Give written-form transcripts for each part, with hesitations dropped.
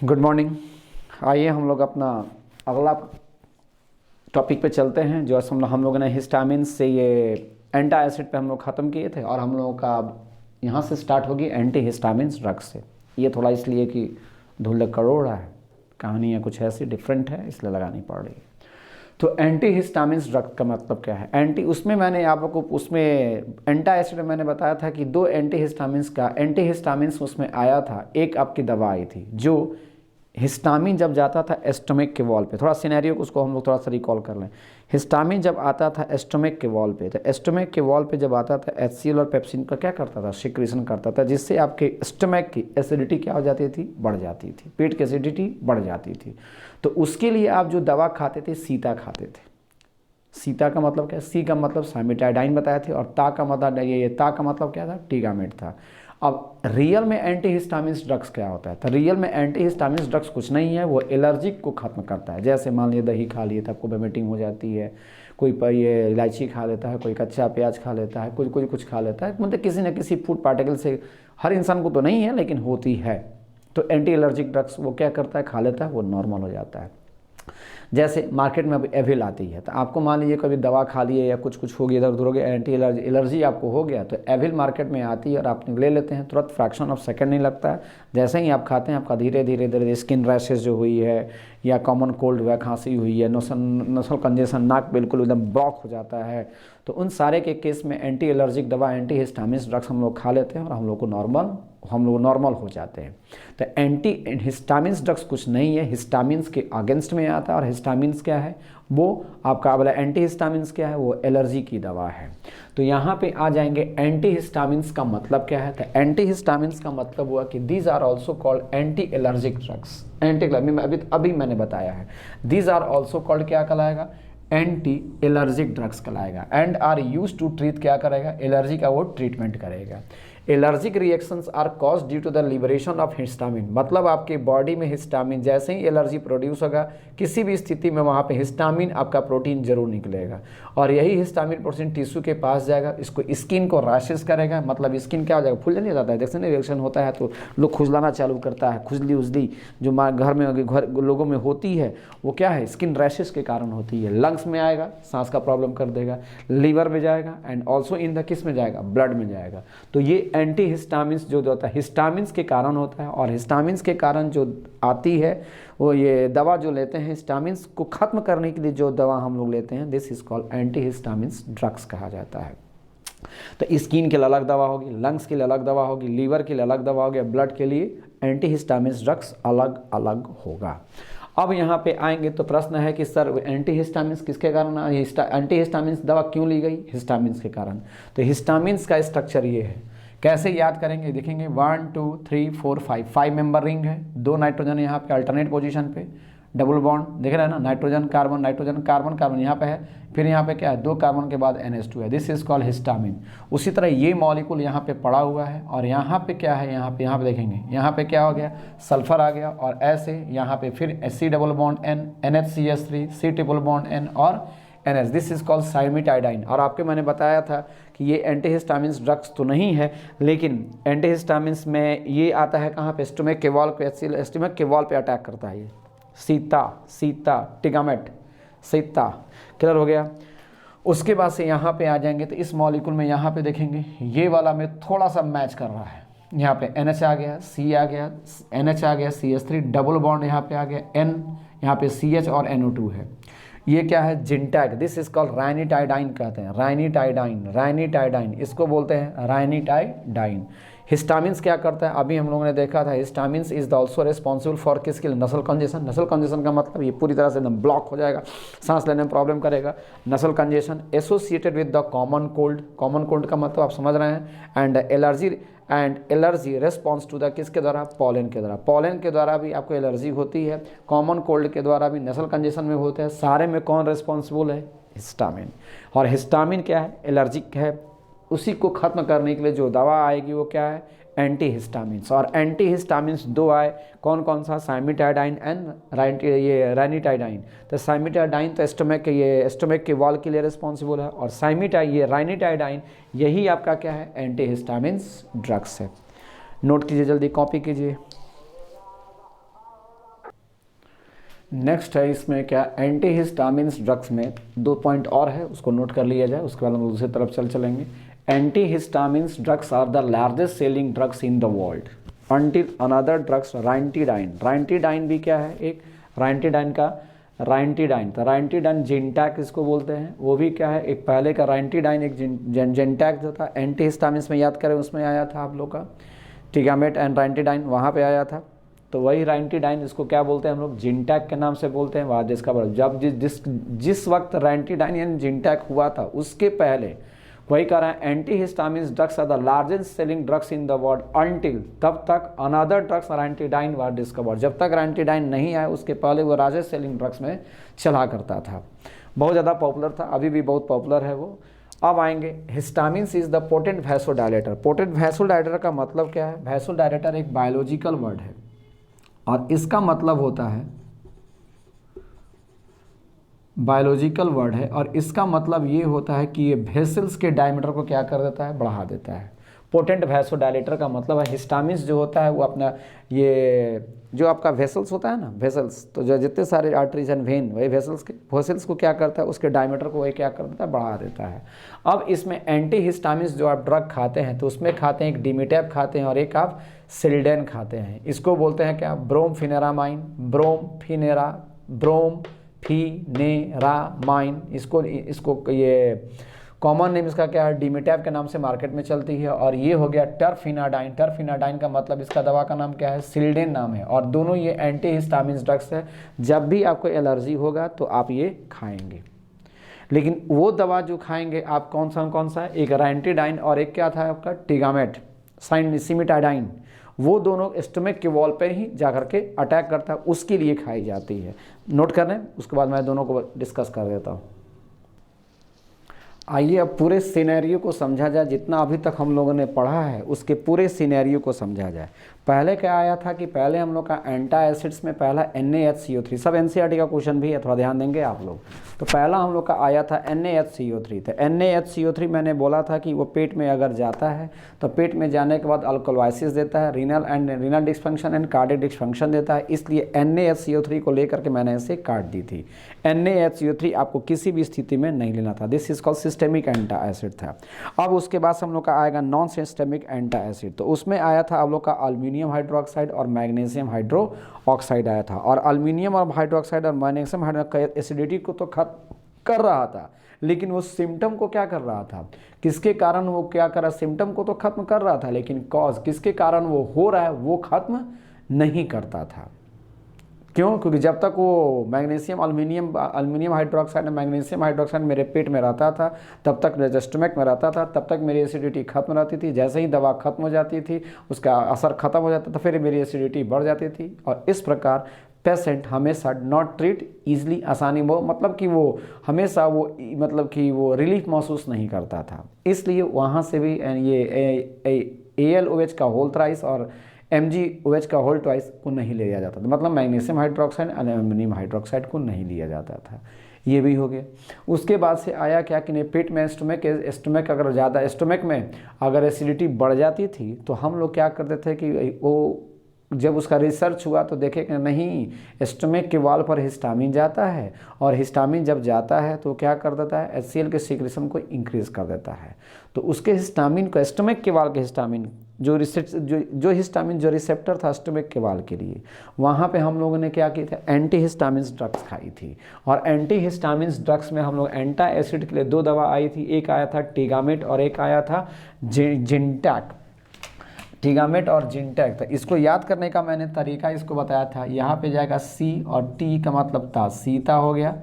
Good morning. आइए हम लोग अपना अगला टॉपिक पे चलते हैं। जो हम लोगों ने हिस्टामिन से ये एंटा एसिड पे हम लोग ख़त्म किए थे और हम लोगों का अब यहाँ से स्टार्ट होगी एंटी हिस्टामिन ड्रग्स से। ये थोड़ा इसलिए कि धुल्ले करोड़ है, कहानियाँ कुछ ऐसी डिफरेंट है इसलिए लगानी पड़ रही है। तो एंटी हिस्टामिन ड्रग का मतलब क्या है? एंटी उसमें मैंने आपको उसमें एंटा एसिड में मैंने बताया था कि दो एंटी हिस्टामिन उसमें आया था। एक आपकी दवा आई थी जो हिस्टामिन जब जाता था एस्टोमिक के वॉल पे, थोड़ा सिनेरियो को उसको हम लोग थोड़ा सा रिकॉल कर लें। हिस्टामिन जब आता था एस्टोमिक के वॉल पे, तो एस्टोमिक के वॉल पे जब आता था HCl और पेप्सिन का क्या करता था? सिक्रीशन करता था, जिससे आपके स्टमक की एसिडिटी क्या हो जाती थी? बढ़ जाती थी, पेट की एसिडिटी बढ़ जाती थी। तो उसके लिए आप जो दवा खाते थे सीता खाते थे। सीता का मतलब क्या? सी का मतलब साइमिटाइडाइन बताए थे और ता का मतलब ये ता का मतलब क्या था? टीगामेट था। अब रियल में एंटी हिस्टामिन ड्रग्स क्या होता है? तो रियल में एंटी हिस्टामिन ड्रग्स कुछ नहीं है, वो एलर्जिक को खत्म करता है। जैसे मान लीजिए दही खा लिए तो आपको वोमिटिंग हो जाती है, कोई ये इलायची खा लेता है, कोई कच्चा प्याज खा लेता है, कोई कुछ खा लेता है, मतलब किसी न किसी फूड पार्टिकल से, हर इंसान को तो नहीं है लेकिन होती है। तो एंटी एलर्जिक ड्रग्स वो क्या करता है? खा लेता है, वो नॉर्मल हो जाता है। जैसे मार्केट में अभी एविल आती है, तो आपको मान लीजिए कभी दवा खा लिए या कुछ हो गया, इधर उधर हो गया, एंटी एलर्जी आपको हो गया, तो एविल मार्केट में आती है और आप ले लेते हैं, तुरंत फ्रैक्शन ऑफ सेकंड नहीं लगता है। जैसे ही आप खाते हैं आपका धीरे धीरे धीरे स्किन रैशेज जो हुई है या कॉमन कोल्ड हुआ, खांसी हुई है, नसल कंजेशन, नाक बिल्कुल एकदम ब्लॉक हो जाता है, तो उन सारे के केस में एंटी एलर्जिक दवा एंटी हिस्टामिन ड्रग्स हम लोग खा लेते हैं और हम लोग नॉर्मल हो जाते हैं। तो एंटी हिस्टामिन ड्रग्स कुछ नहीं है, हिस्टामिन के अगेंस्ट में आता है। और हिस्टामिन क्या है? वो आपका बोला एंटी हिस्टामिन क्या है? वो एलर्जी की दवा है। तो यहाँ पे आ जाएंगे एंटी हिस्टामिन का मतलब क्या है? तो एंटी हिस्टामिन का मतलब हुआ कि these are also called anti allergic drugs. अभी मैंने बताया है, दीज आर ऑल्सो कॉल्ड क्या कहलाएगा? एंटी एलर्जिक ड्रग्स कहलाएगा। And are use to treat क्या करेगा? एलर्जी का वो ट्रीटमेंट करेगा। Allergic reactions are caused due to the liberation of histamine, मतलब आपके बॉडी में हिस्टामिन, जैसे ही एलर्जी प्रोड्यूस होगा किसी भी स्थिति में वहाँ पे हिस्टामिन आपका प्रोटीन जरूर निकलेगा और यही हिस्टामिन प्रोटीन टिश्यू के पास जाएगा, इसको स्किन को रैशेस करेगा, मतलब स्किन क्या हो जाएगा? फूल नहीं जाता है, जैसे रिएक्शन होता है तो लोग खुजलाना चालू करता है, खुजली उजली जो घर लोगों में होती है वो क्या है? स्किन रैशेस के कारण होती है। लंग्स में आएगा, सांस का प्रॉब्लम कर देगा, लीवर में जाएगा एंड ऑल्सो इन द किस में जाएगा? ब्लड में जाएगा। तो ये एंटी हिस्टामिन्स जो होता है हिस्टामिन्स के कारण होता है और हिस्टामिन्स के कारण जो आती है वो ये दवा जो लेते हैं हिस्टामिन्स को ख़त्म करने के लिए जो दवा हम लोग लेते हैं, this is called anti histamines drugs कहा जाता है। तो स्किन के लिए अलग दवा होगी, लंग्स के लिए अलग दवा होगी, लीवर के लिए अलग दवा होगी, ब्लड के लिए एंटी हिस्टामिन्स ड्रग्स अलग अलग होगा। अब यहाँ पे आएंगे तो प्रश्न है कि सर एंटी हिस्टामिन्स किसके कारण, एंटी हिस्टामिन्स दवा क्यों ली गई? हिस्टामिन्स के कारण। तो हिस्टामिन्स का स्ट्रक्चर ये है, कैसे याद करेंगे? देखेंगे 1 2 3 4 5 मेंबर रिंग है, 2 नाइट्रोजन यहाँ पे अल्टरनेट पोजीशन पे, डबल बॉन्ड देख रहे हैं ना, नाइट्रोजन कार्बन कार्बन यहाँ पे है, फिर यहाँ पे क्या है? 2 कार्बन के बाद NH2 है, दिस इज कॉल्ड हिस्टामिन। उसी तरह ये मॉलिक्यूल यहाँ पे पड़ा हुआ है और यहाँ पे क्या है? यहाँ पे देखेंगे, यहाँ पे क्या हो गया? सल्फर आ गया और ऐसे यहाँ पे फिर C double bond N, NHCH3, C triple bond N और NH, दिस इज कॉल्ड साइमिटाइडाइन। और आपके मैंने बताया था कि ये एंटीहिस्टामिन ड्रग्स तो नहीं है, लेकिन एंटीहिस्टामिन में ये आता है कहाँ पे? स्टमक के वॉल पे, स्टमक के वॉल पे अटैक करता है ये। सीता टिगामेट, सीता, क्लियर हो गया। उसके बाद से यहाँ पे आ जाएंगे तो इस मॉलिक्यूल में यहाँ पे देखेंगे ये वाला में थोड़ा सा मैच कर रहा है, यहाँ पे NH आ गया, C आ गया, NH आ गया, CH3 डबल बॉन्ड यहाँ पे आ गया, N यहाँ पे CH और NO2 है। ये क्या है? जिंटैग, दिस इज कॉल्ड राइनिटाइडाइन कहते हैं, राइनिटाइडाइन इसको बोलते हैं राइनिटाइडाइन। हिस्टामिन्स क्या करता है? अभी हम लोगों ने देखा था histamines is the also responsible for किसके लिए? नसल कंजेशन। नसल कंजेशन का मतलब ये पूरी तरह से एकदम ब्लॉक हो जाएगा, सांस लेने में प्रॉब्लम करेगा। Nasal congestion associated with the common cold, common cold का मतलब आप समझ रहे हैं। And allergy response to the किसके द्वारा? पॉलन के द्वारा। पॉलन के द्वारा भी आपको एलर्जी होती है, कॉमन कोल्ड के द्वारा भी, नसल कंजेशन में होते हैं, सारे में कौन रिस्पॉन्सिबल है? हिस्टामिन। और हिस्टामिन क्या है? एलर्जिक है, उसी को खत्म करने के लिए जो दवा आएगी वो क्या है? Anti histamines. और एंटी हिस्टामिन्स 2 आए, कौन कौन सा? साइमिटाइडाइन एंड ये राइनिटाइडाइन। तो साइमिटाइडाइन तो स्टमक के वॉल के लिए रिस्पॉन्सिबल है और राइनिटाइडाइन यही आपका क्या है? एंटी हिस्टामिन्स ड्रग्स है। नोट कीजिए, जल्दी कॉपी कीजिए। नेक्स्ट है इसमें क्या, एंटी हिस्टामिन्स ड्रग्स में 2 पॉइंट और है, उसको नोट कर लिया जाए, उसके बाद हम दूसरी तरफ चलेंगे। Anti histamines drugs are the largest selling drugs in the world until another drugs ranitidine. Ranitidine भी क्या है, एक राइंटीडाइन का राइंटीडाइन, तो राइंटीडाइन जिनटैक इसको बोलते हैं, वो भी क्या है, एक पहले का राइंटीडाइन एक जिनटैक जो था एंटी हिस्टामिन्स में याद करें उसमें आया था आप लोग का टिगामेट एंड राइंटीडाइन, वहाँ पे आया था। तो वही राइंटीडाइन इसको क्या बोलते हैं हम लोग, जिनटैक के नाम से बोलते हैं। वहाँ डिस्कवर जब जिस वक्त राइंटीडाइन यानी जिनटैक हुआ था उसके पहले वही कह रहा है anti histamines drugs are the largest selling drugs in the world until, तब तक another drugs ranitidine were discovered, जब तक राइंटीडाइन नहीं आया उसके पहले वो लार्जेस्ट सेलिंग ड्रग्स में चला करता था, बहुत ज़्यादा पॉपुलर था, अभी भी बहुत पॉपुलर है वो। अब आएंगे histamines is the potent vasodilator. Potent vasodilator का मतलब क्या है, वैसोडायलेटर एक बायोलॉजिकल वर्ड है और इसका मतलब होता है बायोलॉजिकल वर्ड है और इसका मतलब ये होता है कि ये वेसल्स के डायमीटर को क्या कर देता है, बढ़ा देता है। पोटेंट वैसोडायलेटर का मतलब है हिस्टामिन्स जो होता है वो अपना ये जो आपका वेसल्स होता है ना, वेसल्स, तो जो जितने सारे आर्टरीज एंड वेन वही वेसल्स को क्या करता है, उसके डायमीटर को वही क्या कर देता है, बढ़ा देता है। अब इसमें एंटी हिस्टामिन्स जो आप ड्रग खाते हैं तो उसमें खाते हैं एक डिमिटैप खाते हैं और एक आप सिल्डेन खाते हैं। इसको बोलते हैं क्या, ब्रोमफिनेरामाइन, ब्रोमफिनेरामाइन। इसको ये कॉमन नेम इसका क्या है, डिमिटैप के नाम से मार्केट में चलती है। और ये हो गया टर्फिनाडाइन। टर्फिनाडाइन का मतलब इसका दवा का नाम क्या है, सिल्डेन नाम है। और दोनों ये एंटी हिस्टामिन्स ड्रग्स है। जब भी आपको एलर्जी होगा तो आप ये खाएंगे, लेकिन वो दवा जो खाएंगे आप कौन सा है, एक राइंटीडाइन और एक क्या था आपका टिगामेट सिमिटाडाइन, वो दोनों स्टमक के वॉल पे ही जाकर के अटैक करता है, उसके लिए खाई जाती है। नोट कर लें, उसके बाद मैं दोनों को डिस्कस कर देता हूँ। आइए अब पूरे सिनेरियो को समझा जाए, जितना अभी तक हम लोगों ने पढ़ा है उसके पूरे सिनेरियो को समझा जाए। पहले क्या आया था कि पहले हम लोग का एंटा एसिड्स में पहला NaHCO3, सब NCERT का क्वेश्चन भी है, थोड़ा ध्यान देंगे आप लोग। तो पहला हम लोग का आया था NaHCO3। तो NaHCO3 मैंने बोला था कि वो पेट में अगर जाता है तो पेट में जाने के बाद अल्कोलाइसिस देता है, renal dysfunction and cardiac dysfunction देता है, इसलिए NaHCO3 को लेकर के मैंने इसे काट दी थी। NaHCO3 आपको किसी भी स्थिति में नहीं लेना था, this is called systemic antacid था। अब उसके बाद हम लोग का आएगा नॉन सिस्टेमिक एंटा एसिड। तो उसमें आया था आप लोग का एल्युमिनियम हाइड्रोक्साइड और मैग्नीशियम हाइड्रोक्साइड आया था। और एल्युमिनियम और हाइड्रोक्साइड और मैग्नीशियम हाइड्रोक्साइड एसिडिटी को तो खत्म कर रहा था, लेकिन वो सिम्टम को क्या कर रहा था, किसके कारण वो क्या कर रहा, सिम्टम को तो खत्म कर रहा था, लेकिन कॉज किसके कारण वो हो रहा है वो खत्म नहीं करता था। क्यों, क्योंकि जब तक वो मैग्नीशियम एल्युमिनियम हाइड्रोक्साइड और मैग्नीशियम हाइड्रोक्साइड मेरे पेट में रहता था, तब तक मेरे स्टमक में रहता था, तब तक मेरी एसिडिटी खत्म रहती थी। जैसे ही दवा खत्म हो जाती थी, उसका असर खत्म हो जाता था, फिर मेरी एसिडिटी बढ़ जाती थी। और इस प्रकार पेशेंट हमेशा नॉट ट्रीट ईजिली, आसानी वो मतलब कि वो हमेशा वो मतलब कि वो रिलीफ महसूस नहीं करता था। इसलिए वहाँ से भी ये ALOH का होल थ्राइस और MgOH का होल ट्वाइस को नहीं लिया जाता था, मतलब मैग्नीशियम हाइड्रोक्साइड एल्युमिनियम हाइड्रोक्साइड को नहीं लिया जाता था। ये भी हो गया। उसके बाद से आया क्या कि पेट में स्टमक अगर ज़्यादा स्टमक में अगर एसिडिटी बढ़ जाती थी तो हम लोग क्या करते थे कि वो जब उसका रिसर्च हुआ तो देखे कि नहीं, स्टमक के वाल पर हिस्टामिन जाता है और हिस्टामिन जब जाता है तो क्या कर देता है, HCl के सीक्रेशन को इंक्रीज कर देता है। तो उसके हिस्टामिन को, स्टमक के वाल के हिस्टामिन जो हिस्टामिन जो रिसेप्टर था स्टमक के वाल के लिए, वहाँ पे हम लोगों ने क्या किया था, एंटी हिस्टामिन्स ड्रग्स खाई थी। और एंटी हिस्टामिन्स ड्रग्स में हम लोग एंटा एसिड के लिए 2 दवा आई थी, एक आया था टिगामेट और एक आया था जिनटैक। टिगामेट और जिनटैक, तो इसको याद करने का मैंने तरीका इसको बताया था। यहाँ पे जाएगा C और T का मतलब था सीता हो गया,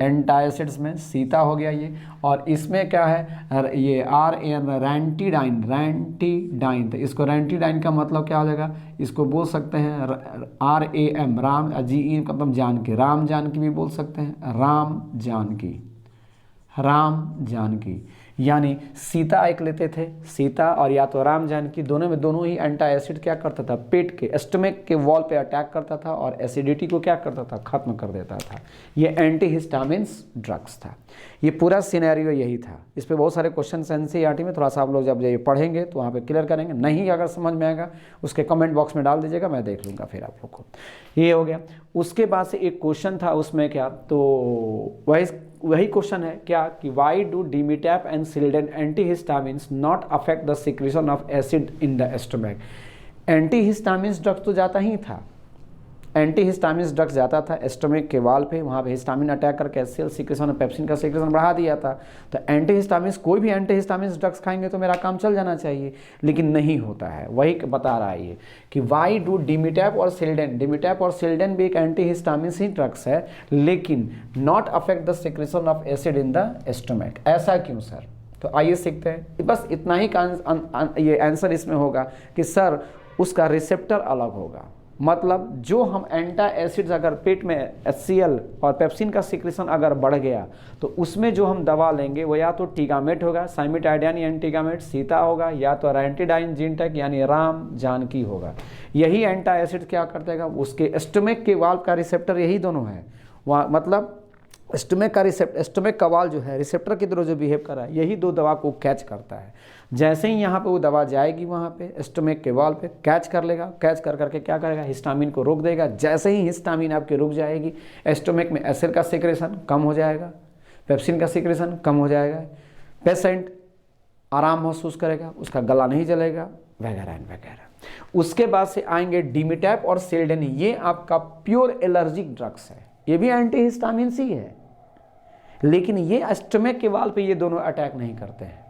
एंटाएसिड्स में सीता हो गया ये। और इसमें क्या है, ये रैंटीडाइन, तो इसको रैंटीडाइन का मतलब क्या हो जाएगा, इसको बोल सकते हैं RAM, राम, GE मतलब जानकी, राम जानकी भी बोल सकते हैं, राम जानकी। यानी सीता एक लेते थे, सीता और या तो राम जानकी, दोनों में दोनों ही एंटा एसिड क्या करता था, पेट के स्टमक के वॉल पे अटैक करता था और एसिडिटी को क्या करता था, खत्म कर देता था। ये एंटी हिस्टामिन्स ड्रग्स था। ये पूरा सिनेरियो यही था। इस पे बहुत सारे क्वेश्चन एनसीईआरटी में, थोड़ा सा आप लोग जब ये पढ़ेंगे तो वहाँ पे क्लियर करेंगे। नहीं अगर समझ में आएगा उसके कमेंट बॉक्स में डाल दीजिएगा, मैं देख लूँगा फिर आप लोग को। ये हो गया। उसके बाद से एक क्वेश्चन था उसमें क्या, तो वही क्वेश्चन है क्या कि why do Dimetapp and Seldane antihistamines not affect the secretion of acid in the stomach. Antihistamines drugs तो जाता ही था, एंटीहिस्टामिन्स ड्रग्स जाता था स्टमक के वाल पे, वहाँ पे हिस्टामिन अटैक करके एचसीएल सीक्रेशन और पेप्सिन का सीक्रेशन बढ़ा दिया था। तो एंटीहिस्टामिन्स, कोई भी एंटीहिस्टामिन्स ड्रग्स खाएंगे तो मेरा काम चल जाना चाहिए, लेकिन नहीं होता है। वही बता रहा है ये कि वाई डू डिमिटैप और सिल्डेन, डिमिटैप और सिल्डेन भी एक एंटीहिस्टामिन्स ही ड्रग्स है, लेकिन not affect the secretion of acid in the stomach. ऐसा क्यों सर? तो आइए सीखते हैं। बस इतना ही का ये आंसर इसमें होगा कि सर उसका रिसेप्टर अलग होगा। मतलब जो हम एंटा एसिड्स अगर पेट में HCl और पेप्सिन का सिक्रेशन अगर बढ़ गया तो उसमें जो हम दवा लेंगे वो या तो टीगामेट होगा, साइमिटाइडाइन यानी टीगामेट, सीता होगा, या तो रैंटिडाइन जिनटेक यानी राम जानकी होगा। यही एंटा एसिड क्या करतेगा, उसके स्टमक के वाल्व का रिसेप्टर यही दोनों है। वहाँ मतलब स्टमक का स्टमक का वाल जो है रिसेप्टर की तरह जो बिहेव कर रहा है, यही दो दवा को कैच करता है। जैसे ही यहाँ पे वो दवा जाएगी वहाँ पे स्टमक के वाल पे कैच कर लेगा, कैच कर करके क्या करेगा, हिस्टामिन को रोक देगा। जैसे ही हिस्टामिन आपके रुक जाएगी, स्टमक में एसिड का सिक्रेशन कम हो जाएगा, पेप्सिन का सिक्रेशन कम हो जाएगा, पेशेंट आराम महसूस करेगा, उसका गला नहीं जलेगा, वगैरह वगैरह। उसके बाद से आएंगे डिमिटैप और सिल्डेन। ये आपका प्योर एलर्जिक ड्रग्स है, ये भी एंटीहिस्टामिन्स ही है, लेकिन ये स्टमक के वाल पे ये दोनों अटैक नहीं करते हैं।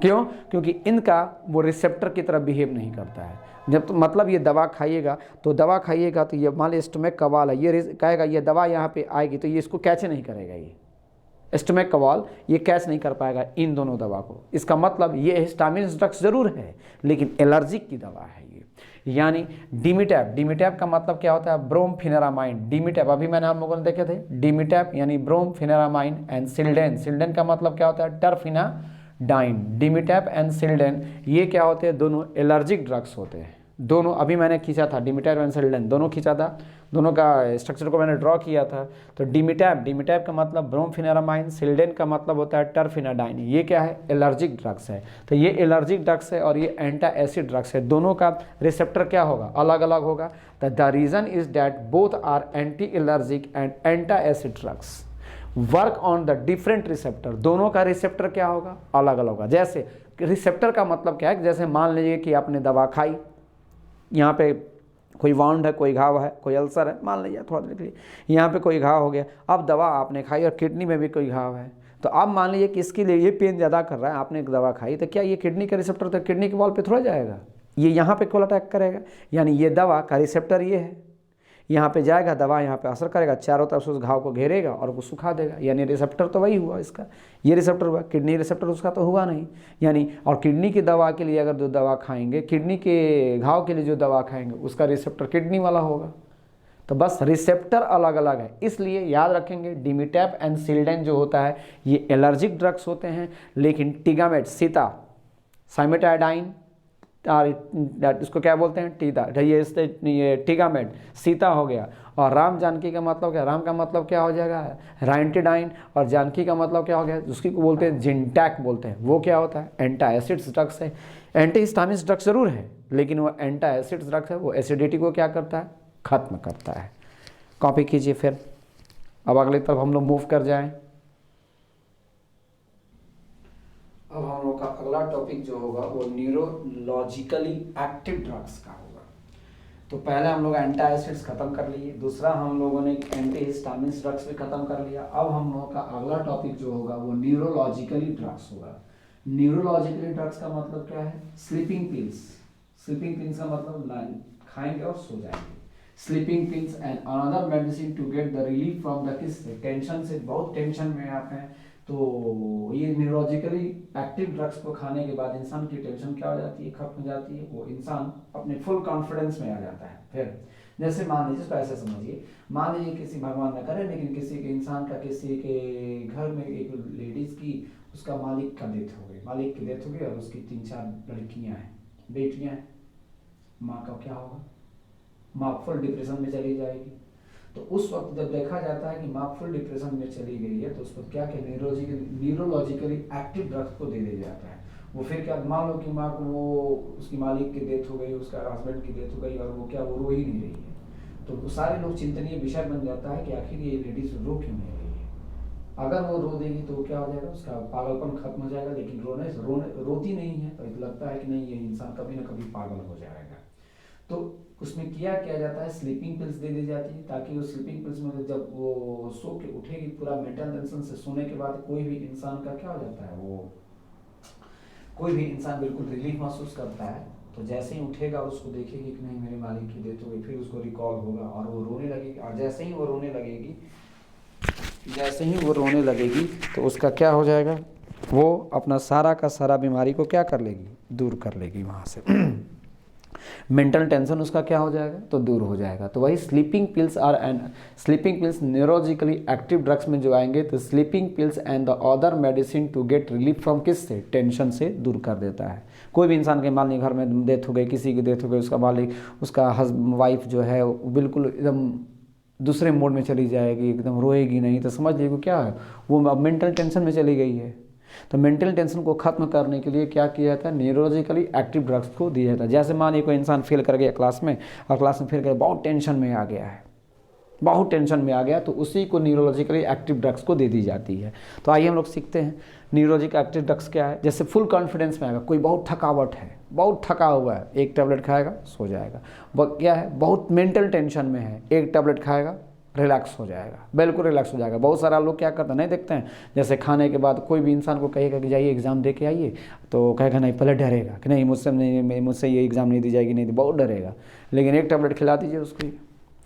क्यों? क्योंकि इनका वो रिसेप्टर की तरह बिहेव नहीं करता है। जब तो मतलब ये दवा खाइएगा तो ये मान लीजिए स्टमक का वाल है, ये कहेगा ये दवा यहाँ पे आएगी तो ये इसको कैच नहीं करेगा, ये स्टमक का वाल ये कैच नहीं कर पाएगा इन दोनों दवा को। इसका मतलब ये हिस्टामिन्स ड्रग्स जरूर है, लेकिन एलर्जिक की दवा है ये। यानी डिमिटैप, डिमिटैप का मतलब क्या होता है, ब्रोमफेनिरामाइन। डिमिटैप अभी मैंने आप लोगों ने देखे थे, डिमिटैप यानी ब्रोमफेनिरामाइन एंड सिल्डेन, सिल्डेन का मतलब क्या होता है, टरफिनाडाइन। डिमिटैप एंड सिल्डेन ये क्या होते हैं, दोनों एलर्जिक ड्रग्स होते हैं। दोनों अभी मैंने खींचा था, डिमिटैप एंड सिल्डेन दोनों खींचा था, दोनों का स्ट्रक्चर को मैंने ड्रॉ किया था। तो डिमिटैप का मतलब ब्रोमफेनिरामाइन, सिल्डेन का मतलब होता है टरफिनाडाइन। ये क्या है, एलर्जिक ड्रग्स है। तो ये एलर्जिक ड्रग्स है और ये एंटा एसिड ड्रग्स है। दोनों का रिसेप्टर क्या होगा, अलग अलग होगा। The reason is that both are anti allergic and antacid drugs work on the different receptor. दोनों का रिसेप्टर क्या होगा, अलग अलग होगा। जैसे रिसेप्टर का मतलब क्या है, जैसे मान लीजिए कि आपने दवा खाई, यहाँ पे कोई वाउंड है, कोई घाव है, कोई अल्सर है, मान लीजिए थोड़ा देर के लिए यहाँ पे कोई घाव हो गया। अब दवा आपने खाई और किडनी में भी कोई घाव है, तो आप मान लीजिए कि इसके लिए ये पेन ज़्यादा कर रहा है, आपने एक दवा खाई, तो क्या ये किडनी का रिसेप्टर तो किडनी के वॉल पे थोड़ा जाएगा, ये यहाँ पे कॉल अटैक करेगा। यानी ये दवा का रिसेप्टर ये है, यहाँ पे जाएगा, दवा यहाँ पे असर करेगा, चारों तरफ से उस घाव को घेरेगा और उसको सुखा देगा। यानी रिसेप्टर तो वही हुआ इसका, ये रिसेप्टर हुआ, किडनी रिसेप्टर उसका तो हुआ नहीं। यानी और किडनी की दवा के लिए अगर जो दवा खाएंगे, किडनी के घाव के लिए जो दवा खाएंगे उसका रिसेप्टर किडनी वाला होगा। तो बस रिसेप्टर अलग अलग है, इसलिए याद रखेंगे डिमिटैप एंड सिल्डेन जो होता है ये एलर्जिक ड्रग्स होते हैं, लेकिन टिगामेट, सीता, साइमेटाइडाइन इसको क्या बोलते हैं, टीदा, ये टिगामेट सीता हो गया। और राम जानकी का मतलब क्या, राम का मतलब क्या हो जाएगा, रैंटिडाइन, और जानकी का मतलब क्या हो गया, उसकी को बोलते हैं जिनटैक बोलते हैं। वो क्या होता है, एंटा एसिड्स ड्रग्स है। एंटीहिस्टामिन्स ड्रग्स जरूर है, लेकिन वो एंटा एसिड्स ड्रग्स है, वो एसिडिटी को क्या करता है, खत्म करता है। कॉपी कीजिए फिर, अब अगले तरफ हम लोग मूव कर जाएं। अब हम लोग का अगला टॉपिक जो होगा वो न्यूरोलॉजिकली एक्टिव ड्रग्स का होगा। तो पहले हम लोग एंटा एसिड्स खत्म कर लिए, दूसरा हम लोगों ने एंटीहिस्टामिन्स ड्रग्स भी खत्म कर लिया। अब हम लोगों का अगला टॉपिक जो होगा वो न्यूरोलॉजिकली ड्रग्स होगा। न्यूरोलॉजिकली ड्रग्स का मतलब क्या है, स्लीपिंग पिल्स। स्लीपिंग पिल्स का मतलब खाएंगे और सो जाएंगे। Sleeping pills and another medicine to get the relief from the किससे, टेंशन से। बहुत टेंशन में आप हैं तो ये न्यूरोलॉजिकली एक्टिव ड्रग्स को खाने के बाद इंसान की टेंशन क्या हो जाती है, खत्म हो जाती है, वो इंसान अपने फुल कॉन्फिडेंस में आ जाता है। फिर जैसे मान लीजिए, इसको ऐसे समझिए, मान लीजिए किसी, भगवान न करे, लेकिन किसी के इंसान का, किसी के घर में एक लेडीज़ की, उसका मालिक का डेथ हो गई, मालिक की डेथ हो गई और उसकी 3-4 लड़कियां हैं, बेटियां हैं, माँ का क्या होगा? माँ फुल डिप्रेशन में चली जाएगी। तो उस वक्त जब देखा जाता है कि माँ फुल डिप्रेशन में चली गई है, तो उस वक्त क्या कहते हैं, न्यूरोलॉजिकली एक्टिव ड्रग्स को दे दिया जाता है। वो फिर क्या, मान लो कि माँ को, वो उसकी मालिक की डेथ हो गई, उसका हस्बैंड की डेथ हो गई, और वो क्या, वो रो ही नहीं रही है, तो सारे लोग चिंतनीय विषय बन जाता है कि आखिर ये लेडीज रो क्यों नहीं रही है। अगर वो रो देगी तो क्या हो जाएगा, उसका पागलपन खत्म हो जाएगा, लेकिन रोती नहीं है तो लगता है कि नहीं, ये इंसान कभी ना कभी पागल हो जाएगा। तो उसमें किया जाता है, स्लीपिंग पिल्स दे दी जाती है, ताकि वो स्लीपिंग पिल्स में जब वो सो के उठेगी, पूरा मेंटल टेंशन से सोने के बाद कोई भी इंसान का क्या हो जाता है, वो कोई भी इंसान बिल्कुल रिलीफ महसूस करता है। तो जैसे ही उठेगा और उसको देखेगी कि नहीं मेरे मालिक की डेथ हो गई, फिर उसको रिकॉल होगा और वो रोने लगेगी, और जैसे ही वो रोने लगेगी तो उसका क्या हो जाएगा, वो अपना सारा का सारा बीमारी को क्या कर लेगी, दूर कर लेगी वहाँ से मेंटल टेंशन उसका क्या हो जाएगा, तो दूर हो जाएगा। तो वही sleeping pills neurologically active drugs में जो आएंगे, तो sleeping pills and the other medicine to get relief from, किस से, टेंशन से दूर कर देता है। कोई भी इंसान के मालिक घर में डेथ हो गई, किसी की डेथ हो गई, उसका मालिक, उसका वाइफ जो है बिल्कुल एकदम दूसरे मोड में चली जाएगी, एकदम रोएगी नहीं, तो समझ लीजिए क्या है, वो अब मेंटल टेंशन में चली गई है। तो मेंटल टेंशन को खत्म करने के लिए क्या किया जाता है, न्यूरोलॉजिकली एक्टिव ड्रग्स को दिया जाता है। जैसे मानिए कोई इंसान फेल कर गया क्लास में, और क्लास में फेल कर बहुत टेंशन में आ गया है, बहुत टेंशन में आ गया, तो उसी को न्यूरोलॉजिकली एक्टिव ड्रग्स को दे दी जाती है। तो आइए हम लोग सीखते हैं न्यूरोलॉजिकल एक्टिव ड्रग्स क्या है। जैसे फुल कॉन्फिडेंस में आएगा, कोई बहुत थकावट है, बहुत थका हुआ है, एक टैबलेट खाएगा सो जाएगा। वह क्या है, बहुत मेंटल टेंशन में है, एक टैबलेट खाएगा रिलैक्स हो जाएगा, बिल्कुल रिलैक्स हो जाएगा। बहुत सारा लोग क्या करते हैं, नहीं देखते हैं, जैसे खाने के बाद कोई भी इंसान को कहेगा कि जाइए एग्ज़ाम दे के आइए, तो कहेगा नहीं, पहले डरेगा कि नहीं मुझसे ये एग्ज़ाम नहीं दी जाएगी, नहीं, बहुत डरेगा। लेकिन एक टैबलेट खिला दीजिए उसको,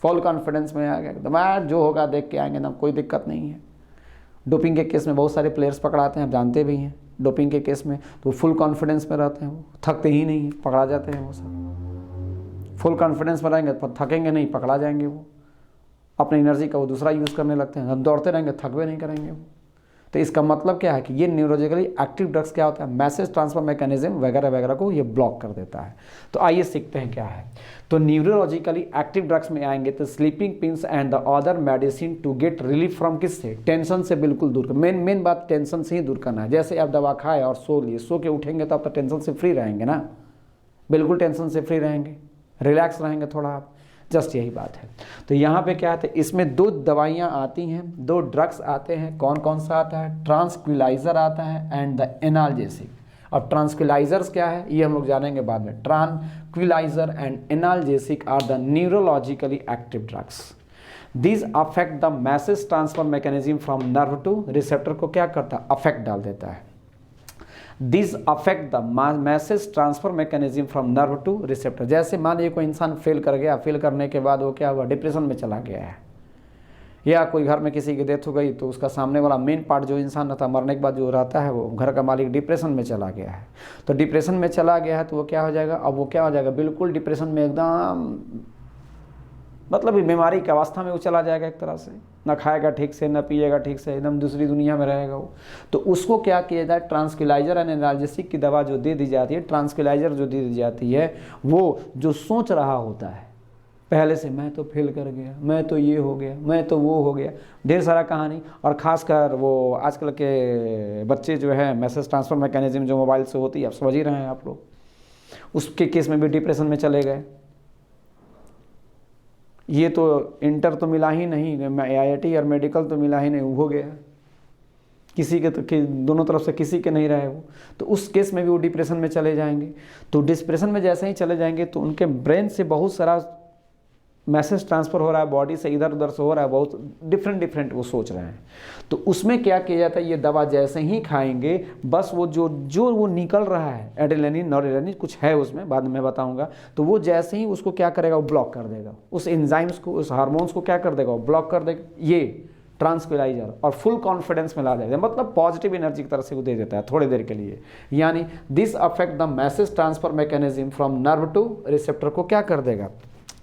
फुल कॉन्फिडेंस में आ गया, तो जो होगा देख के आएंगे ना, कोई दिक्कत नहीं है। डोपिंग के केस में बहुत सारे प्लेयर्स पकड़ाते हैं, आप जानते भी हैं, डोपिंग के केस में तो फुल कॉन्फिडेंस में रहते हैं, वो थकते ही नहीं, पकड़ा जाते हैं वो सब। फुल कॉन्फिडेंस में रहेंगे तो थकेंगे नहीं, पकड़ा जाएंगे वो, अपनी एनर्जी का वो दूसरा यूज़ करने लगते हैं, हम दौड़ते रहेंगे थकवे नहीं करेंगे वो। तो इसका मतलब क्या है कि ये न्यूरोलॉजिकली एक्टिव ड्रग्स क्या होता है, मैसेज ट्रांसफर मैकेनिज्म वगैरह वगैरह को ये ब्लॉक कर देता है। तो आइए सीखते हैं क्या है। तो न्यूरोलॉजिकली एक्टिव ड्रग्स में आएंगे तो sleeping pills and the other medicine to get relief from, किससे, टेंशन से बिल्कुल दूर। मेन बात टेंशन से ही दूर करना है। जैसे आप दवा खाए और सो लिए, सो के उठेंगे तो आप तो टेंशन से फ्री रहेंगे ना, बिल्कुल टेंशन से फ्री रहेंगे, रिलैक्स रहेंगे थोड़ा आप, जस्ट यही बात है। तो यहाँ पे क्या है, इसमें 2 दवाइयाँ आती हैं, 2 ड्रग्स आते हैं। कौन कौन सा आता है, ट्रांसक्विलाइजर आता है एंड द एनाल्जेसिक। अब ट्रांसक्विलाइजर्स क्या है ये हम लोग जानेंगे बाद में। Tranquilliser and analgesic are the neurologically active drugs. This affect the message transfer mechanism from nerve to receptor को क्या करता है, अफेक्ट डाल देता है। This affect the message transfer mechanism from nerve to receptor. जैसे मान लीजिए कोई इंसान फेल कर गया, फेल करने के बाद वो क्या हुआ, डिप्रेशन में चला गया है, या कोई घर में किसी की डेथ हो गई तो उसका सामने वाला मेन पार्ट जो इंसान रहता है, मरने के बाद जो रहता है वो घर का मालिक, डिप्रेशन में चला गया है। तो डिप्रेशन में चला गया है तो वो क्या हो जाएगा, अब वो क्या हो जाएगा, बिल्कुल डिप्रेशन में एकदम, मतलब बीमारी की अवस्था में वो चला जाएगा एक तरह से, ना खाएगा ठीक से, ना पिएगा ठीक से, एकदम दूसरी दुनिया में रहेगा वो। तो उसको क्या किया जाए, ट्रांसक्विलाइजर एंड एनाल्जेसिक की दवा जो दे दी जाती है, ट्रांसक्विलाइजर जो दे दी जाती है, वो जो सोच रहा होता है पहले से, मैं तो फेल कर गया, मैं तो ये हो गया, मैं तो वो हो गया, ढेर सारा कहानी। और ख़ासकर वो आजकल के बच्चे जो है, मैसेज ट्रांसफर मैकेनिज्म जो मोबाइल से होती है, आप समझ ही रहे हैं आप लोग, उसके केस में भी डिप्रेशन में चले गए। ये तो इंटर तो मिला ही नहीं, IIT और मेडिकल तो मिला ही नहीं, हो गया किसी के, तो दोनों तरफ से किसी के नहीं रहे वो, तो उस केस में भी वो डिप्रेशन में चले जाएंगे। तो डिप्रेशन में जैसे ही चले जाएंगे तो उनके ब्रेन से बहुत सारा मैसेज ट्रांसफ़र हो रहा है, बॉडी से इधर उधर से हो रहा है, बहुत डिफरेंट वो सोच रहे हैं। तो उसमें क्या किया जाता है, ये दवा जैसे ही खाएंगे बस वो जो वो निकल रहा है, एड्रेनलिन नॉरएड्रेनलिन कुछ है उसमें, बाद में बताऊंगा, तो वो जैसे ही उसको क्या करेगा, वो ब्लॉक कर देगा, उस एंजाइम्स को, उस हार्मोन्स को क्या कर देगा, वो ब्लॉक कर देगा ये ट्रांसक्विलाइजर, और फुल कॉन्फिडेंस में ला देगा, मतलब पॉजिटिव एनर्जी की तरह से वो दे देता है थोड़ी देर के लिए। यानी this affect the message transfer mechanism from nerve to receptor को क्या कर देगा,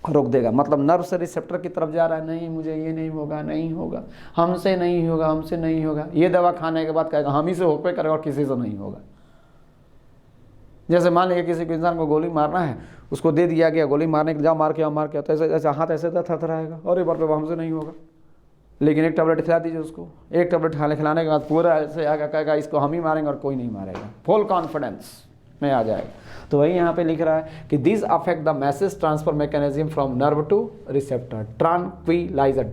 रोक देगा। मतलब नर्व से रिसेप्टर की तरफ जा रहा है, नहीं मुझे ये नहीं होगा, नहीं होगा, हमसे नहीं होगा, हमसे नहीं होगा। ये दवा खाने के बाद कहेगा हम ही से हो पे करेगा और किसी से नहीं होगा। जैसे मान लीजिए किसी को इंसान को गोली मारना है, उसको दे दिया गया गोली मारने के, जाओ मार के आओ, मार के आओ, तो ऐसे ऐसे हाथ ऐसे थरथराएगा, और एक बार पे हमसे नहीं होगा। लेकिन एक टैबलेट खिला दीजिए उसको, एक टैबलेट खिलाने के बाद पूरा ऐसे आगे कहेगा इसको हम ही मारेंगे और कोई नहीं मारेगा, फुल कॉन्फिडेंस में आ जाएगा। तो वही यहाँ पे लिख रहा है कि this affect the message transfer mechanism from nerve to receptor. Tranquilliser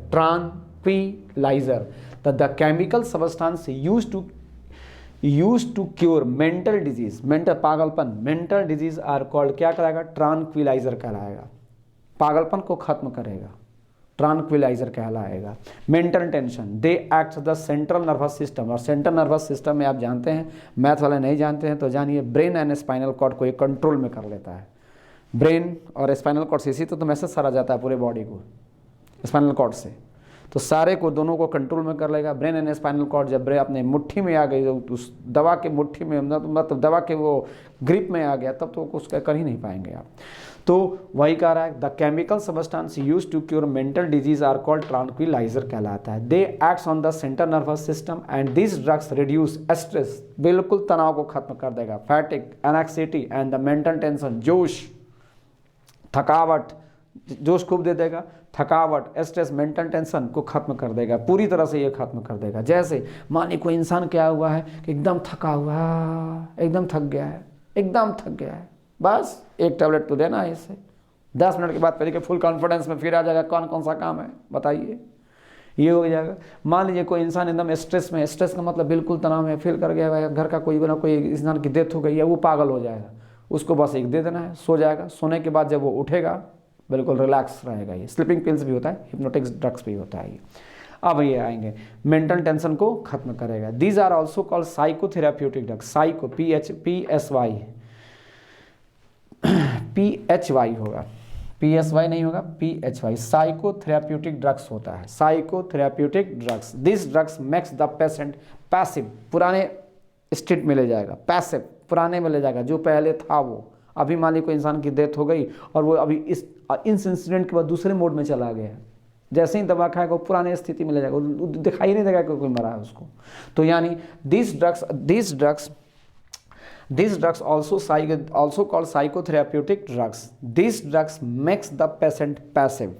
the chemical substance used to cure mental disease, mental पागलपन, मेंटल डिजीज आर कॉल्ड, क्या कराएगा, ट्रांक्विलाइजर कहलाएगा, पागलपन को खत्म करेगा, ट्रांक्विलाइजर कहलाएगा। Mental tension, they act the central nervous system, और सेंट्रल नर्वस सिस्टम में आप जानते हैं, मैथ वाले नहीं जानते हैं तो जानिए, ब्रेन एंड स्पाइनल कॉर्ड को ये कंट्रोल में कर लेता है। ब्रेन और स्पाइनल कॉर्ड से इसी तो मैसेज सारा जाता है पूरे बॉडी को, स्पाइनल कॉर्ड से, तो सारे को दोनों को कंट्रोल में कर लेगा। ब्रेन एंड स्पाइनल कॉर्ड जब ब्रेन अपने मुट्ठी में आ गई, उस दवा के मुट्ठी में, मतलब दवा के वो ग्रिप में आ गया, तब तो उसका कर ही नहीं पाएंगे आप। तो वही कह रहा है, the chemical substance used to cure mental disease are called tranquilliser कहलाता है। They acts on the central nervous system and this drugs reduce stress, बिल्कुल तनाव को खत्म कर देगा, fatigue, anxiety and the mental tension, जोश, थकावट, जोश खूब दे देगा, थकावट, स्ट्रेस, मेंटल टेंशन को खत्म कर देगा, पूरी तरह से ये खत्म कर देगा। जैसे मानिए कोई इंसान क्या हुआ है कि एकदम थका हुआ है, एकदम थक गया है, एकदम थक गया है, बस एक टैबलेट तो देना है इससे, 10 मिनट के बाद पहले के फुल कॉन्फिडेंस में फिर आ जाएगा, कौन कौन सा काम है बताइए, ये हो जाएगा। मान लीजिए कोई इंसान एकदम स्ट्रेस में, स्ट्रेस का मतलब बिल्कुल तनाव में फील कर गया है, घर का कोई ना कोई इंसान की डेथ हो गई है, वो पागल हो जाएगा, उसको बस एक दे देना है, सो जाएगा, सोने के बाद जब वो उठेगा बिल्कुल रिलैक्स रहेगा। ये स्लीपिंग पिल्स भी होता है, हिप्नोटिक ड्रग्स भी होता है ये। अब ये आएंगे, मेंटल टेंशन को खत्म करेगा। These are also called psychotherapeutic drugs, psycho PHY होगा, PSY नहीं होगा, PHY, साइकोथेराप्यूटिक ड्रग्स होता है, psychotherapeutic drugs. This drugs makes the patient passive, पुराने स्टेट में ले जाएगा, पैसिव पुराने में ले जाएगा, जो पहले था वो। अभी मान लीजिए कोई इंसान की डेथ हो गई और वो अभी इस इंसिडेंट के बाद दूसरे मोड में चला गया, जैसे ही दवा खाएगा वो पुराने स्थिति में ले जाएगा, दिखाई नहीं देगा कि कोई मरा है उसको। तो यानी this drugs also called psychotherapeutic drugs. These drugs makes the patient passive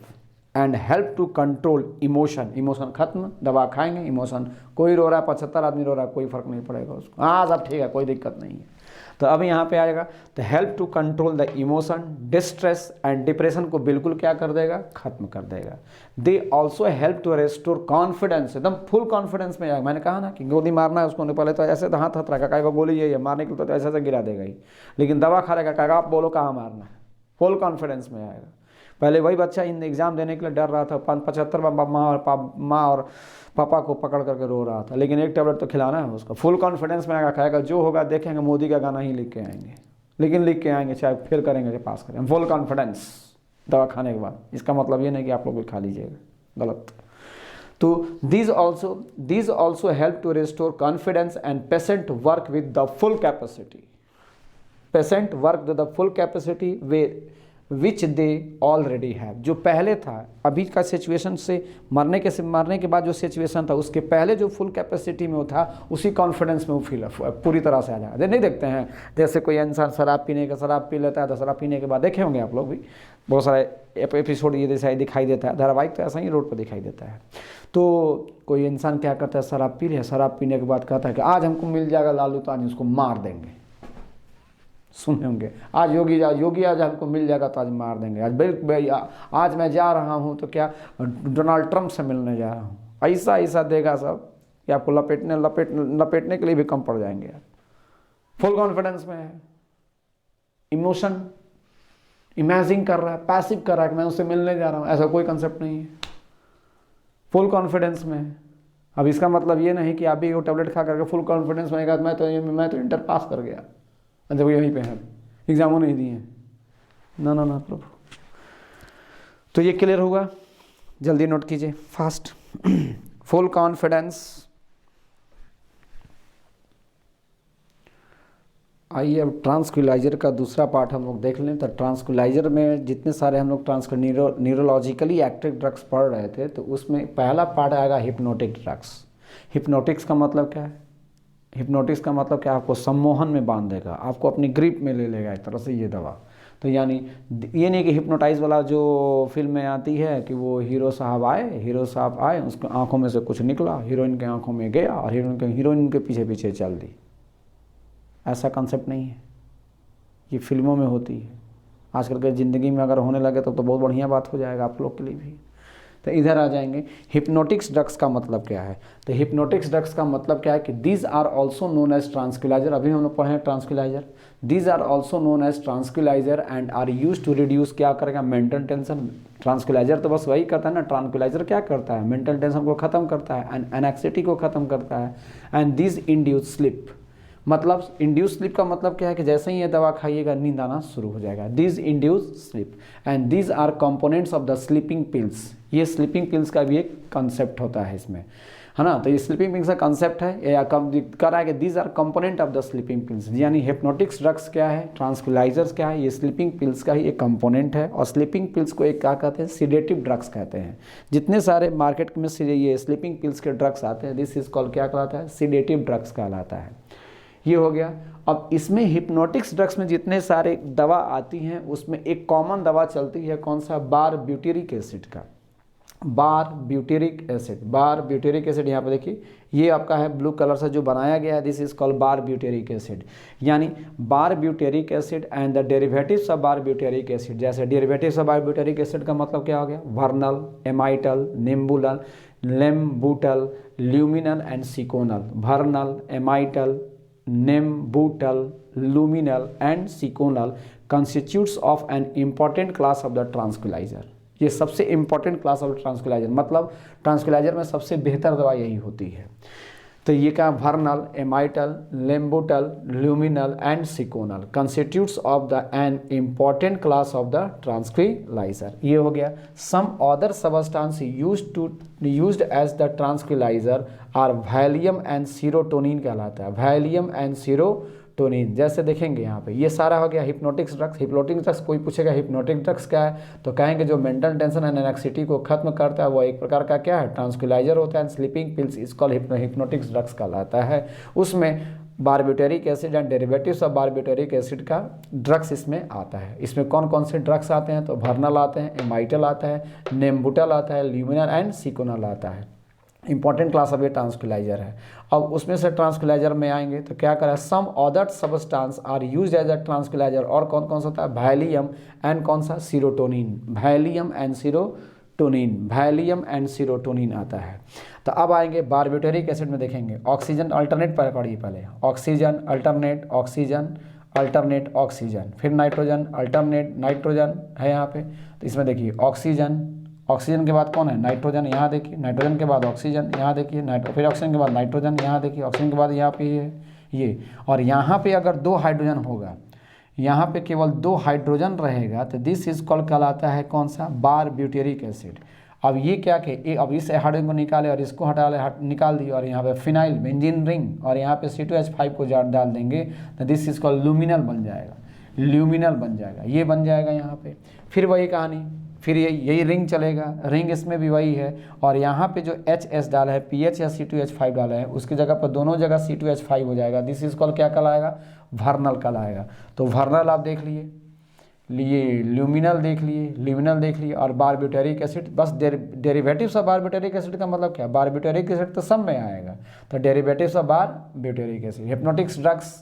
and help to control emotion. Emotion खत्म, दवा खाएंगे, emotion, कोई रो रहा है, 75 आदमी रो रहा है, कोई फर्क नहीं पड़ेगा उसको, हाँ सब ठीक है, कोई दिक्कत नहीं है। तो अब यहाँ पे आएगा, तो help to control the emotion, distress and depression को बिल्कुल क्या कर देगा, खत्म कर देगा। They also help to restore confidence, एकदम फुल कॉन्फिडेंस में आएगा। मैंने कहा ना कि गोली मारना है उसको, नहीं पहले तो ऐसे तो हाथ हथरा कहेगा गोली ये है, मारने के लिए तो ऐसे ऐसे गिरा देगा ही, लेकिन दवा खा लेगा, कहेगा आप बोलो कहाँ मारना है, फुल कॉन्फिडेंस में आएगा। पहले वही बच्चा इन एग्जाम देने के लिए डर रहा था, 75 माँ और पापा को पकड़ करके रो रहा था, लेकिन एक टैबलेट तो खिलाना है उसको, फुल कॉन्फिडेंस में आएगा, कहेगा जो होगा देखेंगे, मोदी का गाना ही लिख के आएंगे, लेकिन लिख के आएंगे, चाहे फेल करेंगे चाहे पास करेंगे, फुल कॉन्फिडेंस दवा खाने के बाद। इसका मतलब ये नहीं कि आप लोग भी खा लीजिएगा, गलत। तो these also help to restore confidence and patient work with the full capacity. Patient work with the full capacity which they already have, जो पहले था, अभी का सिचुएशन से मरने के बाद जो सिचुएशन था उसके पहले जो फुल कैपेसिटी में वो था, उसी कॉन्फिडेंस में वो फील पूरी तरह से आ जाएगा। नहीं देखते हैं जैसे कोई इंसान शराब पी लेता है, तो शराब पीने के बाद देखे होंगे आप लोग भी, बहुत सारे एपिसोड ये जैसा दिखाई देता है, धारावाहिक तो ऐसा ही रोड पर दिखाई देता है। तो कोई इंसान क्या करता है, शराब पी लिया, शराब पीने के बाद कहता है कि आज हमको मिल जाएगा लालू तो आज उसको मार देंगे। सुने होंगे, आज योगी आज हमको मिल जाएगा तो आज मार देंगे, आज मैं जा रहा हूँ तो क्या डोनाल्ड ट्रंप से मिलने जा रहा हूँ, ऐसा देगा सब कि आपको लपेटने के लिए भी कम पड़ जाएंगे यार। फुल कॉन्फिडेंस में है, इमोशन इमेजिन कर रहा है, पैसिव कर रहा है कि मैं उससे मिलने जा रहा हूँ, ऐसा कोई कंसेप्ट नहीं है, फुल कॉन्फिडेंस में है। अब इसका मतलब ये नहीं कि आप भी वो टैबलेट खा करके फुल कॉन्फिडेंस में मैं तो इंटर पास कर गया, जब यहीं पे हैं, एग्जामों नहीं दिए, ना प्रभु। तो ये क्लियर होगा, जल्दी नोट कीजिए फास्ट। फुल कॉन्फिडेंस, आइए अब ट्रांसक्विलाइजर का दूसरा पार्ट हम लोग देख लें। तो ट्रांसक्विलाइजर में जितने सारे हम लोग न्यूरोलॉजिकली एक्टिव ड्रग्स पढ़ रहे थे, तो उसमें पहला पार्ट आएगा हिप्नोटिक ड्रग्स। हिप्नोटिक्स का मतलब क्या है? हिप्नोटिक्स का मतलब क्या? आपको सम्मोहन में बांध देगा, आपको अपनी ग्रिप में ले लेगा एक तरह से ये दवा। तो यानी ये नहीं कि हिप्नोटाइज वाला जो फिल्म में आती है कि वो हीरो साहब आए, उसके आंखों में से कुछ निकला, हीरोइन के आंखों में गया और हीरोइन के पीछे पीछे चल दी। ऐसा कंसेप्ट नहीं है, ये फिल्मों में होती है। आजकल के ज़िंदगी में अगर होने लगे तो बहुत बढ़िया बात हो जाएगा आप लोग के लिए भी। तो इधर आ जाएंगे, हिप्नोटिक्स ड्रग्स का मतलब क्या है? तो हिप्नोटिक्स ड्रग्स का मतलब क्या है कि these are also known as tranquilliser. अभी हम लोग पढ़े हैं tranquilliser. These are also known as tranquilliser and are use to reduce, क्या करेगा? Mental tension. ट्रांसक्विलाइजर तो बस वही करता है ना, ट्रांसक्विलाइजर क्या करता है? मेंटल टेंशन को ख़त्म करता है एंड एनएक्सिटी को ख़त्म करता है। एंड दिस इंड्यूस स्लिप, मतलब इंड्यूस स्लीप का मतलब क्या है कि जैसे ही ये दवा खाइएगा नींद आना शुरू हो जाएगा। This induce sleep and these are components of the sleeping pills. ये स्लीपिंग पिल्स का भी एक कंसेप्ट होता है इसमें, है ना। तो ये स्लीपिंग पिल्स का कंसेप्ट है या कब कर रहा है कि these R component of the sleeping pills. यानी हिप्नोटिक्स ड्रग्स क्या है, ट्रांसक्विलाइजर्स क्या है, ये स्लीपिंग पिल्स का ही एक कंपोनेंट है। और स्लीपिंग पिल्स को एक क्या कहते हैं? सिडेटिव ड्रग्स कहते हैं। जितने सारे मार्केट में ये स्लीपिंग पिल्स के ड्रग्स आते हैं, दिस इज कॉल्ड क्या कहलाता है? सिडेटिव ड्रग्स कहलाता है। ये हो गया। अब इसमें हिप्नोटिक्स ड्रग्स में जितने सारे दवा आती हैं उसमें एक कॉमन दवा चलती है, कौन सा? बारब्यूटेरिक एसिड का। बारब्यूटेरिक एसिड यहाँ पे देखिए, ये आपका है ब्लू कलर से जो बनाया गया है, this is called barbituric acid. यानी barbituric acid and the derivatives of barbituric acid. जैसे डेरिवेटिव्स ऑफ बारब्यूटेरिक एसिड का मतलब क्या हो गया? Veronal, Amytal, Nembutal, Nembutal, Luminal and Seconal. Veronal, Amytal, nembutal, luminal and seconal constitutes of an important class of the tranquilizer। ये सबसे important class of ट्रांसक्विलाइजर, मतलब ट्रांसक्विलाइजर में सबसे बेहतर दवा यही होती है। तो ये क्या? Veronal, Amytal, Nembutal, Luminal and Seconal constitutes of the an important class of the tranquilliser. ये हो गया। Some other substance used as the tranquilliser are Valium and serotonin कहलाता है। वैलियम एंड सीरोटोनिन जैसे देखेंगे यहाँ पे, ये सारा हो गया हिप्नोटिक्स ड्रग्स। हिप्नोटिक्स ड्रग्स, कोई पूछेगा हिप्नोटिक ड्रग्स क्या है, तो कहेंगे जो मेंटल टेंशन एंड एनेक्सिटी को खत्म करता है वो एक प्रकार का क्या है? ट्रांसक्विलाइजर होता है। Sleeping pills is called hypnotics drugs कहलाता है। उसमें barbituric acid and derivatives of barbituric acid का ड्रग्स इसमें आता है। इसमें कौन कौन से ड्रग्स आते हैं? तो वर्नल आते हैं, एमाइटल आता है, नेम्बुटल आता है, ल्यूमिनल एंड सिकोनल आता है। इंपॉर्टेंट क्लास ऑफ ये ट्रांसक्विलाइजर है। अब उसमें से ट्रांसक्विलाइजर में आएंगे तो क्या करें? Some other substance are used as a tranquilliser. और कौन कौन सा होता है? वैलियम एंड कौन सा? सीरोटोनिन। वैलियम एंड सीरोटोनिन आता है। तो अब आएंगे बारब्यूटेरिक एसिड में, देखेंगे ऑक्सीजन अल्टरनेट पर पढ़िए पहले। ऑक्सीजन अल्टरनेट ऑक्सीजन, फिर नाइट्रोजन अल्टरनेट नाइट्रोजन है यहाँ पे। तो इसमें देखिए ऑक्सीजन के बाद कौन है? नाइट्रोजन। यहाँ देखिए नाइट्रोजन के बाद ऑक्सीजन, यहाँ देखिए फिर ऑक्सीजन के बाद नाइट्रोजन, यहाँ देखिए ऑक्सीजन के बाद यहाँ पे ये। और यहाँ पे अगर 2 हाइड्रोजन होगा, यहाँ पे केवल 2 हाइड्रोजन रहेगा, तो दिस इज कॉल्ड कहलाता है कौन सा? बारब्यूटेरिक एसिड। अब ये क्या कि अब इस हाइड्रोजन को निकाले और इसको निकाल दिए और यहाँ पे फिनाइल बेंजीन रिंग और यहाँ पे C2H5 को डाल देंगे, तो दिस इज कॉल्ड ल्यूमिनल बन जाएगा। ये बन जाएगा यहाँ पे। फिर वही कहानी, फिर यही रिंग चलेगा, रिंग इसमें भी वही है। और यहाँ पे जो HS डाला है, PH या C2H5 डाला है, उसकी जगह पर दोनों जगह C2H5 हो जाएगा। दिस इज कॉल्ड क्या कहलाएगा? वर्नल कहलाएगा। तो वर्नल आप देख लिए ल्यूमिनल देख लिए और बारब्यूटेरिक एसिड, बस डेरिवेटिव्स ऑफ बारब्यूटेरिक एसिड का मतलब क्या? बारब्यूटेरिक एसिड तो सब में आएगा, तो derivatives of barbituric acid. Hypnotics drugs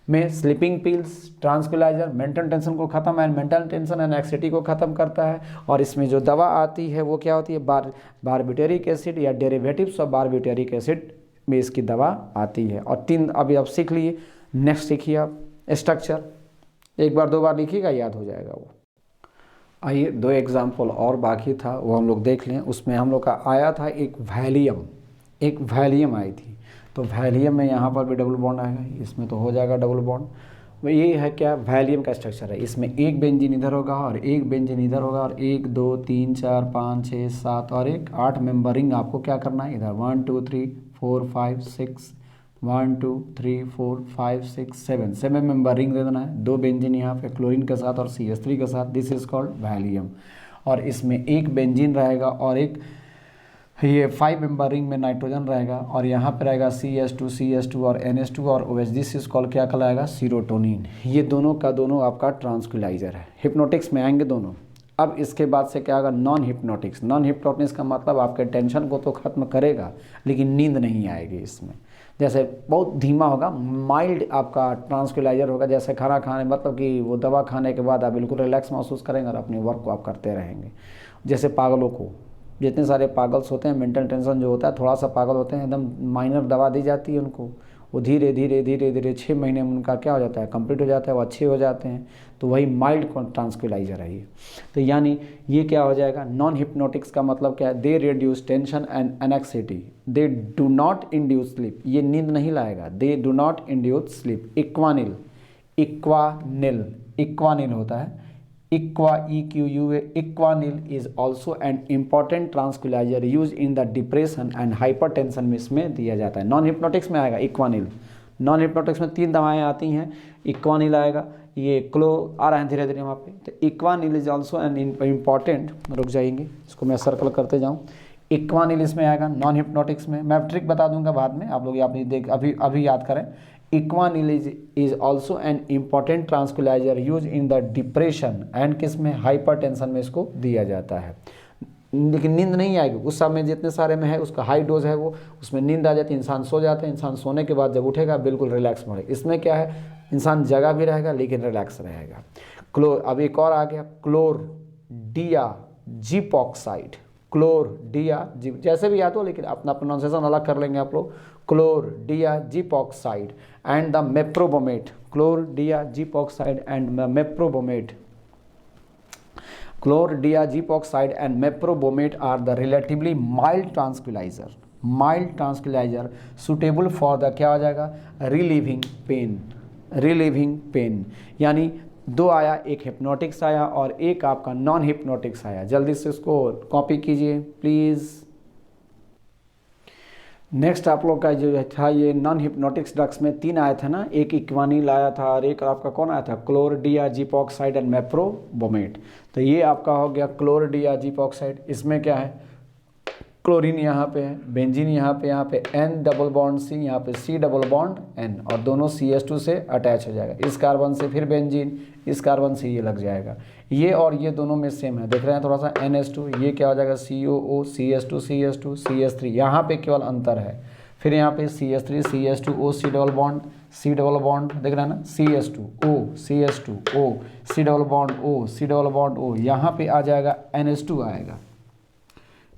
में sleeping pills, tranquilliser mental tension को खत्म and mental tension and anxiety को ख़त्म करता है। और इसमें जो दवा आती है वो क्या होती है? बारब्यूटेरिक एसिड या डेरिवेटिव्स ऑफ बारब्यूटेरिक एसिड में इसकी दवा आती है। और 3 अभी आप सीख लिए। नेक्स्ट सीखिए आप स्ट्रक्चर, एक बार 2 बार लिखिएगा, याद हो जाएगा वो। आइए 2 एग्जाम्पल और बाकी था, वो हम लोग देख लें। उसमें हम लोग का आया था एक वैलियम आई थी। तो वैलियम में यहाँ पर भी डबल बॉन्ड आएगा, इसमें तो हो जाएगा डबल बॉन्ड। वो ये है क्या? वैलियम का स्ट्रक्चर है। इसमें एक बेंजीन इधर होगा और एक बेंजीन इधर होगा और 1 2 3 4 5 6 7 और एक 8 मेंबर रिंग आपको क्या करना है? इधर 1 2 3 4 5 6 1 2 3 4 5 6 7 7 मेंबर रिंग दे देना है, 2 बेंजीन यहाँ पे क्लोरीन के साथ और CH3 के साथ, दिस इज कॉल्ड वैलियम। और इसमें एक बेंजीन रहेगा और एक ये 5 मेंबर रिंग में नाइट्रोजन रहेगा और यहाँ पे रहेगा CH2 और NH2 और OH, दिस इज कॉल्ड क्या कहलाएगा, सीरोटोनिन। ये दोनों का दोनों आपका ट्रांसक्विलाइजर है, हिप्नोटिक्स में आएंगे दोनों। अब इसके बाद से क्या होगा, नॉन हिप्नोटिक्स। नॉन हिप्नोटिक्स का मतलब आपके टेंशन को तो खत्म करेगा लेकिन नींद नहीं आएगी इसमें। जैसे बहुत धीमा होगा, माइल्ड आपका ट्रांसक्विलाइजर होगा, जैसे खाना खाने मतलब कि वो दवा खाने के बाद आप बिल्कुल रिलैक्स महसूस करेंगे और अपने वर्क को आप करते रहेंगे। जैसे पागलों को, जितने सारे पागल्स होते हैं, मेंटल टेंशन जो होता है, थोड़ा सा पागल होते हैं, एकदम माइनर दवा दी जाती है उनको, वो धीरे धीरे धीरे धीरे 6 महीने में उनका क्या हो जाता है, कंप्लीट हो जाता है, वो अच्छे हो जाते हैं। तो वही माइल्ड ट्रांसक्विलाइजर है ये। तो यानी ये क्या हो जाएगा, नॉन हिप्नोटिक्स का मतलब क्या है, they reduce tension and anxiety, they do not induce sleep, ये नींद नहीं लाएगा, they do not induce sleep. Equanil, Equanil होता है, Equanil is also an important ट्रांसक्विलाइजर use in the depression and hypertension में इसमें दिया जाता है। नॉन हिप्नोटिक्स में आएगा इक्वानिल। नॉन हिप्नोटिक्स में 3 दवाएं आती हैं, इक्वानिल आएगा, ये क्लो आ रहा है धीरे धीरे वहाँ पे। तो इक्वानिल इज ऑल्सो एन इम्पॉर्टेंट, रुक जाएंगे इसको मैं सर्कल करते जाऊँ। इक्वानिल इसमें आएगा नॉन हिप्नोटिक्स में, मैं ट्रिक बता दूंगा बाद में, आप लोग आप देख अभी याद करें। Equanil is also an important ट्रांसक्विलाइजर use in the depression and किस में, हाइपरटेंशन में इसको दिया जाता है। लेकिन नींद नहीं आएगी उस समय, जितने सारे में है उसका हाई डोज है वो, उसमें नींद आ जाती है, इंसान सो जाते हैं, इंसान सोने के बाद जब उठेगा बिल्कुल रिलैक्स मोड। इसमें क्या है, इंसान जगा भी रहेगा लेकिन रिलैक्स रहेगा। अब एक और आ गया, क्लोरडियाजीपॉक्साइड, क्लोरडियाजी, जैसे भी याद हो लेकिन अपना प्रोनाउंसिएशन अलग कर लेंगे आप लोग। Chlordiazepoxide and the meprobamate, chlordiazepoxide and meprobamate, chlordiazepoxide and meprobamate are the relatively mild tranquilizer suitable for the क्या हो जाएगा, रिलीविंग पेन। यानी 2 आया, एक हिप्नोटिक्स आया और एक आपका नॉन हिप्नोटिक्स आया। जल्दी से इसको कॉपी कीजिए प्लीज़। नेक्स्ट आप लोग का जो था ये नॉन हिप्नोटिक्स ड्रग्स में 3 आए थे ना, एक इक्वानिल आया था और एक आपका कौन आया था, क्लोरडियाजीपॉक्साइड एंड मेप्रोबोमेट। तो ये आपका हो गया क्लोरडियाजीपॉक्साइड। इसमें क्या है, क्लोरीन यहाँ पे है, बेंजीन यहाँ पे N डबल बॉन्ड C, यहाँ पे C डबल बॉन्ड N और दोनों CH2 से अटैच हो जाएगा। इस कार्बन से फिर बेंजीन, इस कार्बन से ये लग जाएगा। ये और ये दोनों में सेम है, देख रहे हैं थोड़ा सा NH2, ये क्या हो जाएगा COO, CH2 CH3, यहाँ पे केवल अंतर है। फिर यहाँ पे CH3 CH2O C double bond देख रहे हैं ना, CH2O CH2O C double bond O, यहाँ पे आ जाएगा NH2 आएगा,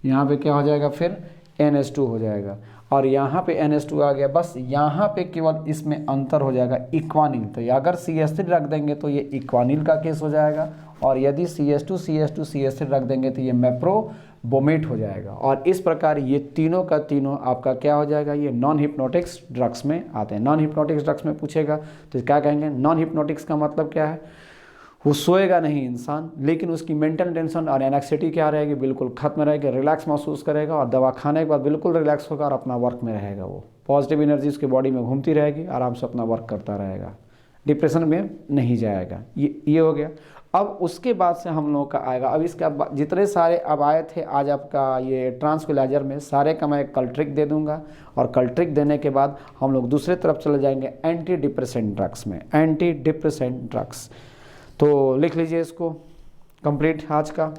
यहाँ पे क्या हो जाएगा, फिर NH2 हो जाएगा और यहाँ पे NH2 आ गया। बस यहाँ पे केवल इसमें अंतर हो जाएगा इक्वानिल। तो अगर CH3 रख देंगे तो ये इक्वानिल का केस हो जाएगा और यदि CH3 रख देंगे तो ये मेप्रोबोमेट हो जाएगा। और इस प्रकार ये तीनों का तीनों आपका क्या हो जाएगा, ये नॉन हिप्नोटिक्स ड्रग्स में आते हैं। नॉन हिप्नोटिक्स ड्रग्स में पूछेगा तो क्या कहेंगे, नॉन हिप्नोटिक्स का मतलब क्या है, वो सोएगा नहीं इंसान लेकिन उसकी मेंटल टेंशन और एनेक्सिटी क्या रहेगी, बिल्कुल खत्म रहेगी, रिलैक्स महसूस करेगा और दवा खाने के बाद बिल्कुल रिलैक्स होगा और अपना वर्क में रहेगा। वो पॉजिटिव एनर्जी उसकी बॉडी में घूमती रहेगी, आराम से अपना वर्क करता रहेगा, डिप्रेशन में नहीं जाएगा। ये हो गया। अब उसके बाद से हम लोगों का आएगा, अब इसका जितने सारे अब आए थे आज आपका ये ट्रांसक्विलाइजर में, सारे का मैं कल ट्रिक दे दूंगा और कल ट्रिक देने के बाद हम लोग दूसरे तरफ चले जाएंगे एंटी डिप्रेसेंट ड्रग्स में। एंटी डिप्रेसेंट ड्रग्स तो लिख लीजिए इसको कंप्लीट आज का।